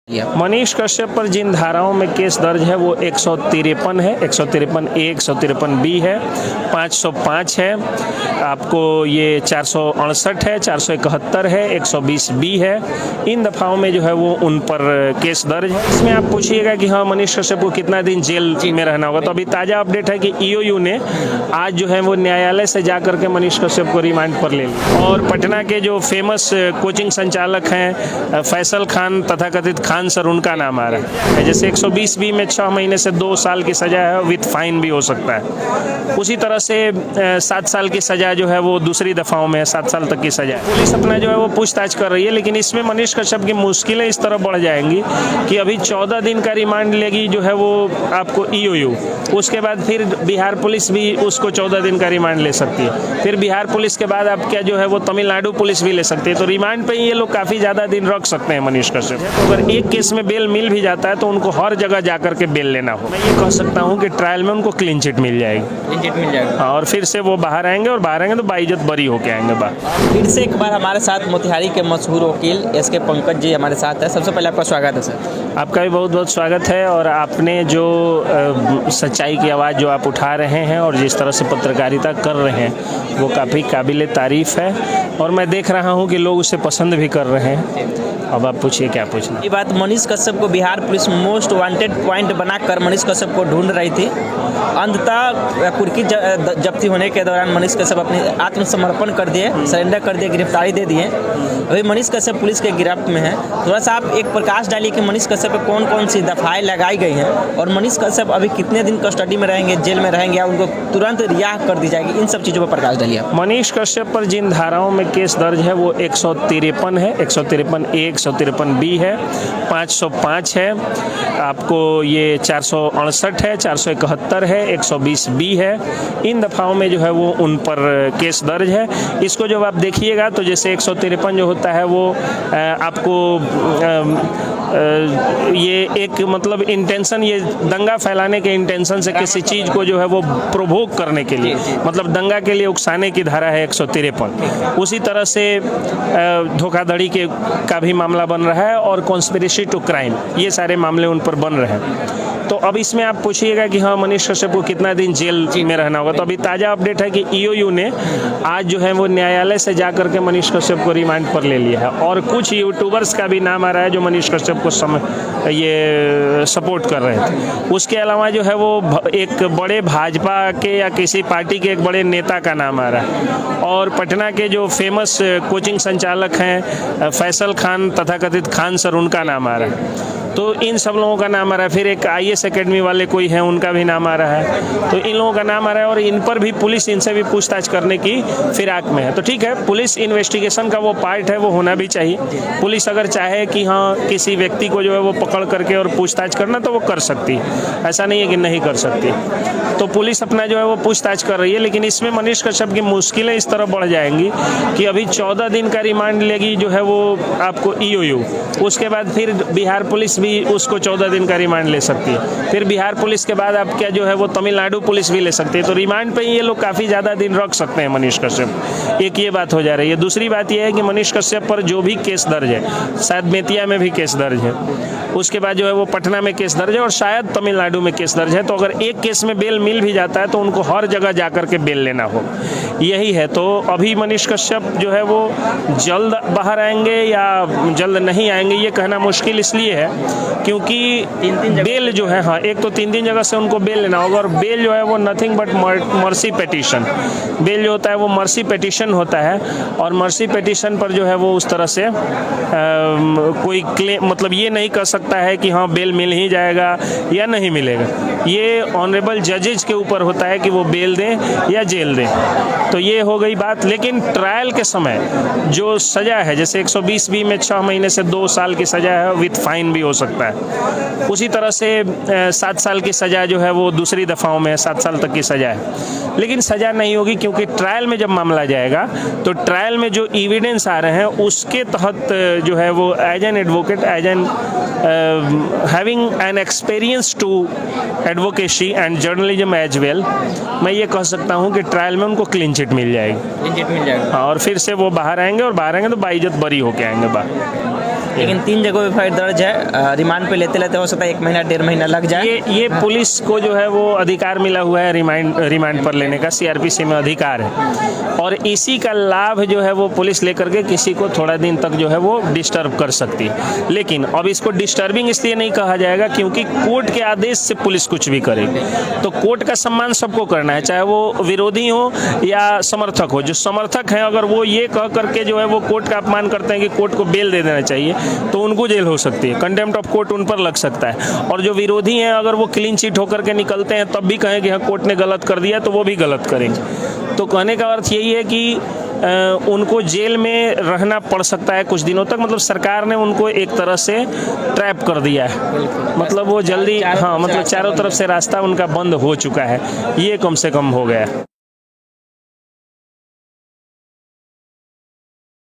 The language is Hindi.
मनीष कश्यप पर जिन धाराओं में केस दर्ज है वो 153 है, 153A, 153B है, 505 है, आपको ये 468 है, 471 है, 120B है। इन दफाओं में जो है वो उन पर केस दर्ज है। इसमें आप पूछिएगा कि हाँ मनीष कश्यप को कितना दिन जेल में रहना होगा, तो अभी ताज़ा अपडेट है कि ईओयू ने आज जो है वो न्यायालय से जा करके मनीष कश्यप को रिमांड पर ले लिया। और पटना के जो फेमस कोचिंग संचालक हैं फैसल खान तथाकथित खान सर, उनका नाम आ रहा है। जैसे 120B में 6 महीने से 2 साल की सजा है, विथ फाइन भी हो सकता है। उसी तरह से 7 साल की सजा जो है वो दूसरी दफाओं में 7 साल तक की सजा है। पुलिस अपना जो है वो पूछताछ कर रही है, लेकिन इसमें मनीष कश्यप की मुश्किलें इस तरह बढ़ जाएंगी कि अभी 14 दिन का रिमांड लेगी जो है वो आपको ईओयू, उसके बाद फिर बिहार पुलिस भी उसको 14 दिन का रिमांड ले सकती है। फिर बिहार पुलिस के बाद आप क्या जो है वो तमिलनाडु पुलिस भी ले सकती है। तो रिमांड पे ये लोग काफ़ी ज़्यादा दिन रख सकते हैं मनीष कश्यप। तो अगर एक केस में बेल मिल भी जाता है तो उनको हर जगह जाकर के बेल लेना हो। मैं ये कह सकता हूँ कि ट्रायल में उनको क्लीन चिट मिल जाएगी, और फिर से वो बाहर आएंगे, और बाहर आएंगे तो बाइज्जत बरी होके आएंगे बाहर। फिर से एक बार हमारे साथ मोतिहारी के मशहूर वकील एसके पंकज जी हमारे साथ है। सबसे पहले आपका स्वागत है सर। आपका भी बहुत बहुत स्वागत है। और आपने जो सच्चाई की आवाज़ जो आप उठा रहे हैं और जिस तरह से पत्रकारिता कर रहे हैं वो काफ़ी काबिल तारीफ़ है, और मैं देख रहा हूँ कि लोग उसे पसंद भी कर रहे हैं। अब आप पूछिए क्या पूछना। ये बात मनीष कश्यप को Bihar police most wanted point बनाकर मनीष कश्यप को ढूंढ रही थी। अंततः कुर्की जब्ती होने के दौरान मनीष कश्यप अपनी आत्मसमर्पण कर दिए, सरेंडर कर दिए, गिरफ्तारी दे दिए। अभी मनीष कश्यप पुलिस के गिरफ्त में है। थोड़ा सा आप एक प्रकाश डालिए कि मनीष कश्यप पर कौन कौन सी दफाएं लगाई गई हैं, और मनीष कश्यप अभी कितने दिन कस्टडी में रहेंगे, जेल में रहेंगे, या उनको तुरंत रिहा कर दी जाएगी, इन सब चीज़ों पर प्रकाश डालिए। मनीष कश्यप पर जिन धाराओं में केस दर्ज है वो 153 है, 153A, 153B है, 505 है, आपको ये 468 है, 471 है, 120B है। इन दफाओं में जो है वो उन पर केस दर्ज है। इसको जब आप देखिएगा तो जैसे 153 जो होता है वो आपको ये एक मतलब इंटेंशन, ये दंगा फैलाने के इंटेंशन से किसी चीज़ को जो है वो प्रोवोक करने के लिए, मतलब दंगा के लिए उकसाने की धारा है 153। उसी तरह से धोखाधड़ी के का भी मामला बन रहा है, और कॉन्स्पिरेसी टू क्राइम, ये सारे मामले उन पर बन रहे हैं। तो अब इसमें आप पूछिएगा कि हाँ मनीष कश्यप को कितना दिन जेल में रहना होगा, तो अभी ताज़ा अपडेट है कि ईओयू ने आज जो है वो न्यायालय से जा करके मनीष कश्यप को रिमांड पर ले लिया है। और कुछ यूट्यूबर्स का भी नाम आ रहा है जो मनीष कश्यप को ये सपोर्ट कर रहे थे। उसके अलावा जो है वो एक बड़े भाजपा के या किसी पार्टी के एक बड़े नेता का नाम आ रहा है। और पटना के जो फेमस कोचिंग संचालक हैं फैसल खान तथाकथित खान सर, उनका नाम आ रहा है। तो इन सब लोगों का नाम आ रहा है। फिर एक IAS एकेडमी वाले कोई हैं, उनका भी नाम आ रहा है। तो इन लोगों का नाम आ रहा है, और इन पर भी पुलिस इनसे भी पूछताछ करने की फिराक में है। तो ठीक है, पुलिस इन्वेस्टिगेशन का वो पार्ट है, वो होना भी चाहिए। पुलिस अगर चाहे कि हाँ किसी व्यक्ति को जो है वो पकड़ करके और पूछताछ करना, तो वो कर सकती है, ऐसा नहीं है कि नहीं कर सकती। तो पुलिस अपना जो है वो पूछताछ कर रही है, लेकिन इसमें मनीष कश्यप की मुश्किलें इस तरह बढ़ जाएंगी कि अभी 14 दिन का रिमांड लेगी जो है वो आपको ईओयू, उसके बाद फिर बिहार पुलिस भी उसको 14 दिन का रिमांड ले सकती है। फिर बिहार पुलिस के बाद आप क्या जो है वो तमिलनाडु पुलिस भी ले सकती है। तो रिमांड पे ये लोग काफ़ी ज़्यादा दिन रख सकते हैं मनीष कश्यप। एक ये बात हो जा रही है। दूसरी बात ये है कि मनीष कश्यप पर जो भी केस दर्ज है, शायद बेतिया में भी केस दर्ज है, उसके बाद जो है वो पटना में केस दर्ज है, और शायद तमिलनाडु में केस दर्ज है। तो अगर एक केस में बेल मिल भी जाता है तो उनको हर जगह जा करके बेल लेना हो, यही है। तो अभी मनीष कश्यप जो है वो जल्द बाहर आएंगे या जल्द नहीं आएंगे ये कहना मुश्किल इसलिए है क्योंकि बेल जो है, हाँ एक तो 3 जगह से उनको बेल लेना होगा, और बेल जो है वो nothing but mercy petition. Bail जो होता है वो मर्सी पेटिशन होता है, और मर्सी पेटिशन पर जो है वो उस तरह से कोई क्लेम, मतलब ये नहीं कर सकता है कि हाँ बेल मिल ही जाएगा या नहीं मिलेगा। ये ऑनरेबल जजेज के ऊपर होता है कि वो बेल दें या जेल दें। तो ये हो गई बात। लेकिन ट्रायल के समय जो सज़ा है, जैसे 120B में 6 महीने से 2 साल की सज़ा है, विथ फाइन भी हो सकता है। उसी तरह से 7 साल की सज़ा जो है वो दूसरी दफ़ाओं में 7 साल तक की सज़ा है। लेकिन सज़ा नहीं होगी, क्योंकि ट्रायल में जब मामला जाएगा तो ट्रायल में जो एविडेंस आ रहे हैं उसके तहत जो है वो as an advocate, as an having an experience to advocacy and journalism as well, मैं ये कह सकता हूँ कि ट्रायल में उनको क्लीन चिट मिल जाएगी। मिल जाएगा। और फिर से वो बाहर आएंगे, और बाहर आएंगे तो बाइज्जत बरी होके आएंगे बाहर। लेकिन 3 जगह एफआईआर दर्ज है, रिमांड पे लेते लेते हो सकता है 1 महीना 1.5 महीना लग जाए। ये पुलिस को जो है वो अधिकार मिला हुआ है रिमांड पर लेने का, सीआरपीसी में अधिकार है, और इसी का लाभ जो है वो पुलिस लेकर के किसी को थोड़ा दिन तक जो है वो डिस्टर्ब कर सकती है। लेकिन अब इसको डिस्टर्बिंग इसलिए नहीं कहा जाएगा क्योंकि कोर्ट के आदेश से पुलिस कुछ भी करेगी, तो कोर्ट का सम्मान सबको करना है, चाहे वो विरोधी हो या समर्थक हो। जो समर्थक हैं अगर वो ये कह करके जो है वो कोर्ट का अपमान करते हैं कि कोर्ट को बेल दे देना चाहिए, तो उनको जेल हो सकती है, कंटेम्प्ट ऑफ कोर्ट उन पर लग सकता है। और जो विरोधी हैं अगर वो क्लीन चिट होकर के निकलते हैं तब भी कहें कि हाँ कोर्ट ने गलत कर दिया, तो वो भी गलत करेंगे। तो कहने का अर्थ यही है कि उनको जेल में रहना पड़ सकता है कुछ दिनों तक, मतलब सरकार ने उनको एक तरह से ट्रैप कर दिया है, मतलब वो जल्दी, हाँ मतलब चारों तरफ से रास्ता उनका बंद हो चुका है, ये कम से कम हो गया है।